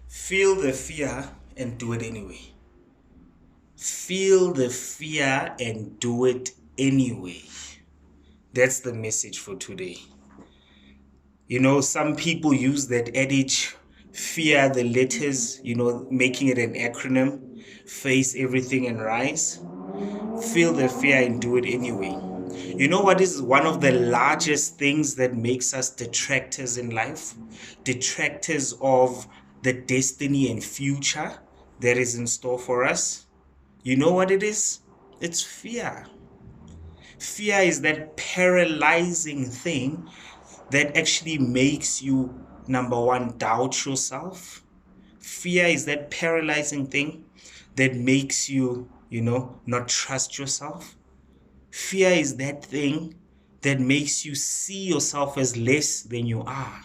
Feel the fear and do it anyway. Feel the fear and do it anyway. That's the message for today. You know, some people use that adage, fear the letters, making it an acronym, face everything and rise. Feel the fear and do it anyway. You know what is one of the largest things that makes us detractors in life? Detractors of the destiny and future that is in store for us? You know what it is? It's fear. Fear is that paralyzing thing that actually makes you, number one, doubt yourself. Fear is that paralyzing thing that makes you, not trust yourself. Fear is that thing that makes you see yourself as less than you are.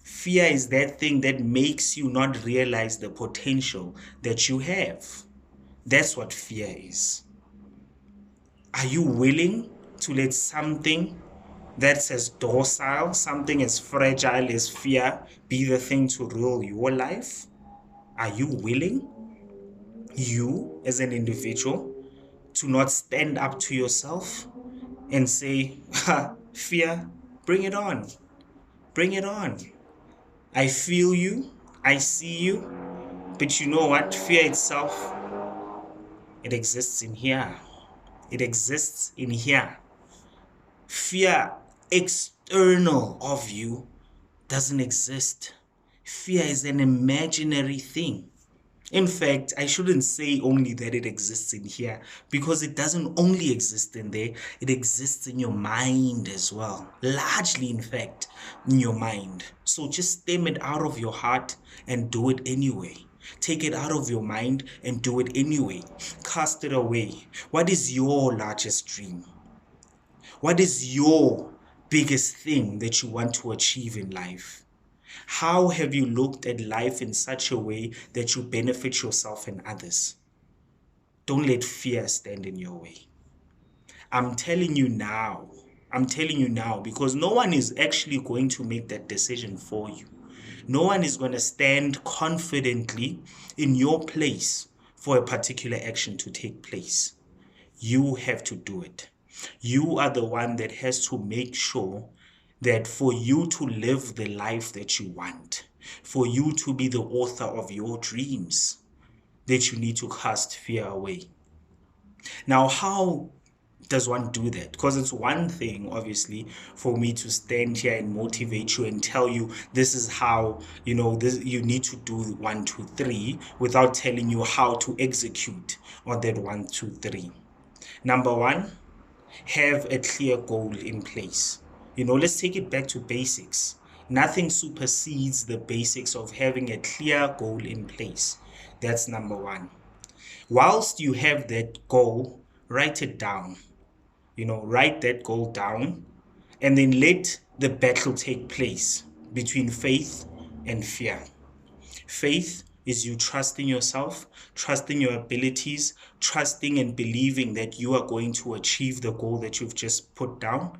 Fear is that thing that makes you not realize the potential that you have. That's what fear is. Are you willing to let something that's as docile, something as fragile as fear, be the thing to rule your life? Are you willing, you as an individual, to not stand up to yourself and say, fear, bring it on. Bring it on. I feel you. I see you. But you know what? Fear itself, it exists in here. It exists in here. Fear external of you doesn't exist. Fear is an imaginary thing. In fact, I shouldn't say only that it exists in here, because it doesn't only exist in there, it exists in your mind as well. Largely, in fact, in your mind. So just stem it out of your heart and do it anyway. Take it out of your mind and do it anyway. Cast it away. What is your largest dream? What is your biggest thing that you want to achieve in life? How have you looked at life in such a way that you benefit yourself and others? Don't let fear stand in your way. I'm telling you now, because no one is actually going to make that decision for you. No one is going to stand confidently in your place for a particular action to take place. You have to do it. You are the one that has to make sure that for you to live the life that you want, for you to be the author of your dreams, that you need to cast fear away. Now, how does one do that? Because it's one thing, obviously, for me to stand here and motivate you and tell you this is how, this you need to do 1, 2, 3, without telling you how to execute on that 1, 2, 3. Number one, have a clear goal in place. Let's take it back to basics. Nothing supersedes the basics of having a clear goal in place. That's number one. Whilst you have that goal, write it down. Write that goal down and then let the battle take place between faith and fear. Faith is you trusting yourself, trusting your abilities, trusting and believing that you are going to achieve the goal that you've just put down.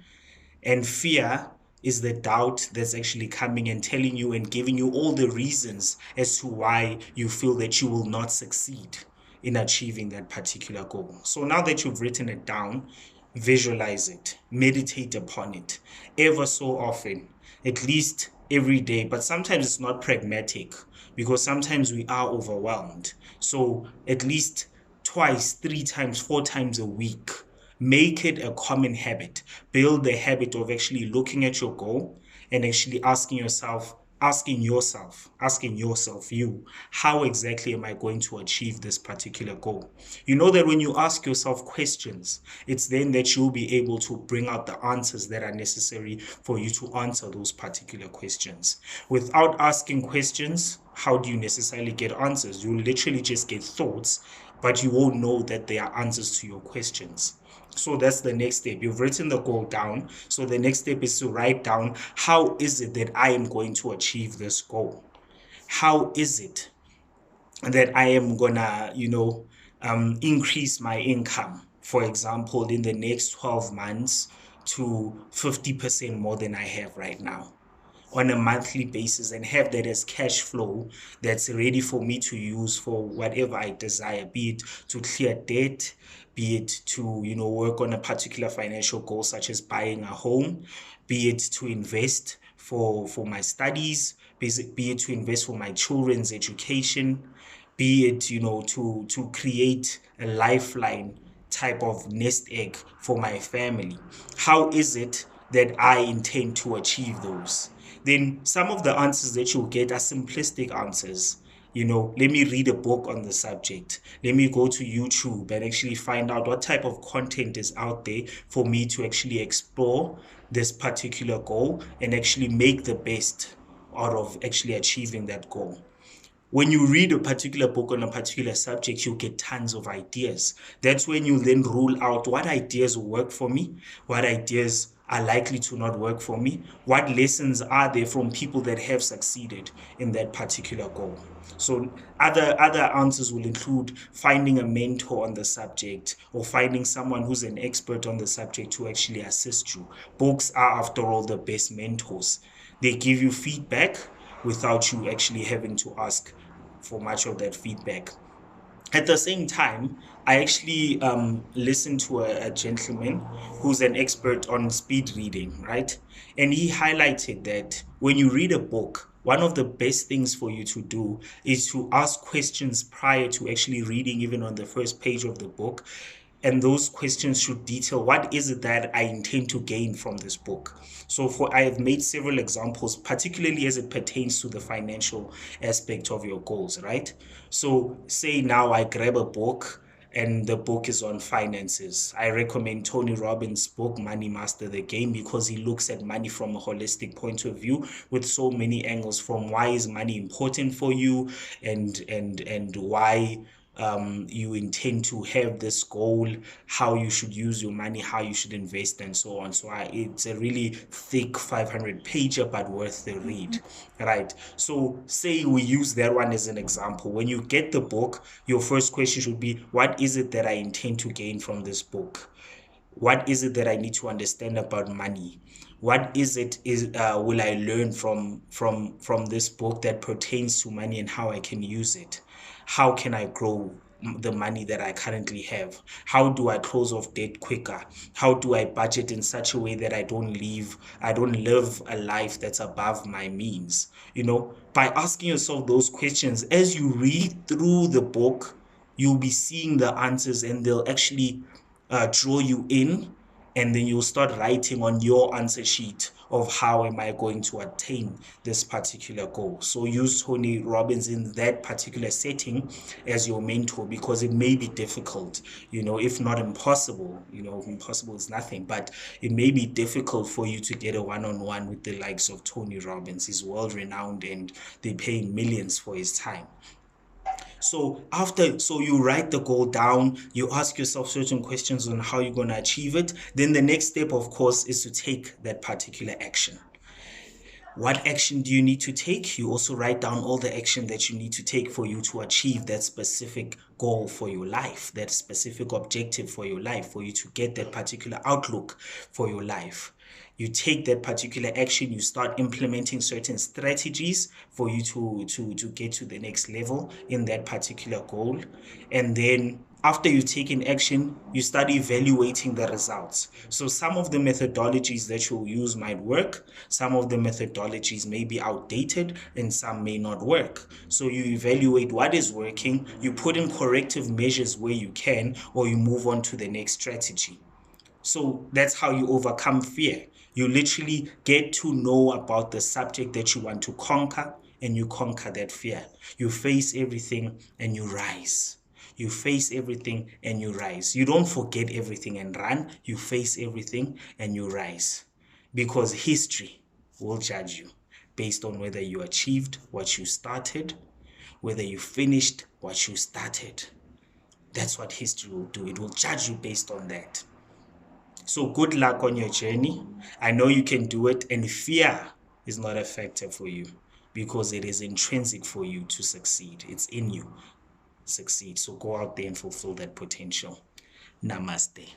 And fear is the doubt that's actually coming and telling you and giving you all the reasons as to why you feel that you will not succeed in achieving that particular goal. So now that you've written it down, visualize it, meditate upon it ever so often, at least every day. But sometimes it's not pragmatic, because sometimes we are overwhelmed. So at least twice, 3 times, 4 times a week, make it a common habit. Build the habit of actually looking at your goal and actually asking yourself, you, how exactly am I going to achieve this particular goal? You know that when you ask yourself questions, it's then that you'll be able to bring out the answers that are necessary for you to answer those particular questions. Without asking questions, how do you necessarily get answers? You literally just get thoughts, but you won't know that they are answers to your questions. So that's the next step. You've written the goal down. So the next step is to write down, how is it that I am going to achieve this goal? How is it that I am gonna, increase my income, for example, in the next 12 months to 50% more than I have right now? on a monthly basis and have that as cash flow that's ready for me to use for whatever I desire, be it to clear debt, be it to, work on a particular financial goal such as buying a home, be it to invest for my studies, be it to invest for my children's education, be it, to create a lifeline type of nest egg for my family. How is it that I intend to achieve those? Then some of the answers that you'll get are simplistic answers. Let me read a book on the subject. Let me go to YouTube and actually find out what type of content is out there for me to actually explore this particular goal and actually make the best out of actually achieving that goal. When you read a particular book on a particular subject, you get tons of ideas. That's when you then rule out what ideas will work for me, what ideas are likely to not work for me, what lessons are there from people that have succeeded in that particular goal. So other answers will include finding a mentor on the subject or finding someone who's an expert on the subject to actually assist you. Books are, after all, the best mentors. They give you feedback without you actually having to ask for much of that feedback. At the same time, I actually listened to a gentleman who's an expert on speed reading, right? And he highlighted that when you read a book, one of the best things for you to do is to ask questions prior to actually reading, even on the first page of the book. And those questions should detail what is it that I intend to gain from this book. So I have made several examples, particularly as it pertains to the financial aspect of your goals, right? So say now I grab a book and the book is on finances. I recommend Tony Robbins' book, Money Master the Game, because he looks at money from a holistic point of view with so many angles, from why is money important for you and why you intend to have this goal, how you should use your money, how you should invest, and so on. So it's a really thick 500-pager, but worth the read, right? So say we use that one as an example. When you get the book, your first question should be, what is it that I intend to gain from this book? What is it that I need to understand about money? What is it will I learn from this book that pertains to money and how I can use it? How can I grow the money that I currently have? How do I close off debt quicker? How do I budget in such a way that I don't live a life that's above my means? By asking yourself those questions as you read through the book, you'll be seeing the answers and they'll actually draw you in, and then you'll start writing on your answer sheet of how am I going to attain this particular goal. So use Tony Robbins in that particular setting as your mentor, because it may be difficult, if not impossible. Impossible is nothing, but it may be difficult for you to get a one-on-one with the likes of Tony Robbins. He's world-renowned and they pay millions for his time. So you write the goal down, you ask yourself certain questions on how you're going to achieve it. Then the next step, of course, is to take that particular action. What action do you need to take? You also write down all the action that you need to take for you to achieve that specific goal for your life, that specific objective for your life, for you to get that particular outlook for your life. You take that particular action, you start implementing certain strategies for you to get to the next level in that particular goal. And then after you've taken action, you start evaluating the results. So some of the methodologies that you'll use might work, some of the methodologies may be outdated, and some may not work. So you evaluate what is working, you put in corrective measures where you can, or you move on to the next strategy. So that's how you overcome fear. You literally get to know about the subject that you want to conquer, and you conquer that fear. You face everything and you rise. You face everything and you rise. You don't forget everything and run. You face everything and you rise. Because history will judge you based on whether you achieved what you started, whether you finished what you started. That's what history will do. It will judge you based on that. So good luck on your journey. I know you can do it, and fear is not a factor for you because it is intrinsic for you to succeed. It's in you. Succeed. So go out there and fulfill that potential. Namaste.